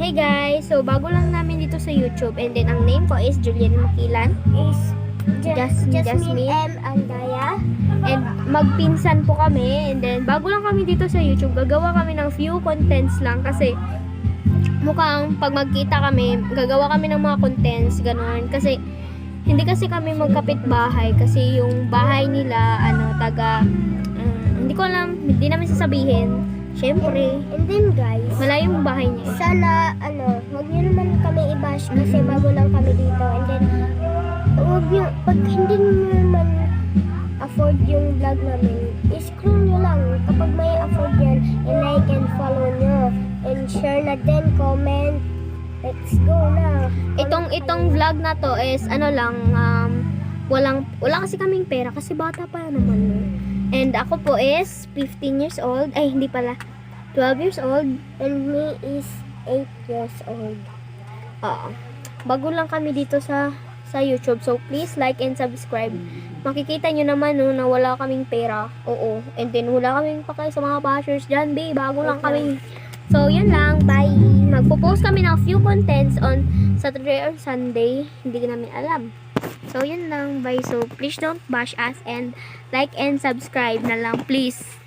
Hey guys, so bago lang namin dito sa YouTube, and then ang name ko is Julian Makilan. Is Jasmine. Jasmine M. Andaya. And magpinsan po kami, and then bago lang kami dito sa YouTube, gagawa kami ng few contents lang kasi mukhang pag magkita kami, gagawa kami ng mga contents, gano'n. Kasi hindi kasi kami magkapit bahay kasi yung bahay nila, hindi ko alam, hindi namin sasabihin. Syempre, And then guys, malayo yung bahay niya. sana wag niyo naman kami i-bash kasi bago lang kami dito. And then wag niyo, pag hindi niyo naman afford yung vlog namin, i-scroll niyo lang kapag may afford yan, and like and follow niyo and share na din, comment. Let's go na. Itong vlog na to is wala kasi kaming pera kasi bata pa naman no. And ako po is 15 years old. Ay, hindi pala. 12 years old. And me is 8 years old. Oo. Bago lang kami dito sa YouTube. So, please like and subscribe. Makikita nyo naman no, na wala kaming pera. Oo. And then, wala kaming pakay sa mga bashers dyan, babe. Bago lang kami. So, yun lang. Bye. Magpo-post kami ng few contents on Saturday or Sunday. Hindi ko namin alam. So, yun lang. Bye. So, please don't bash us and like and subscribe na lang, please.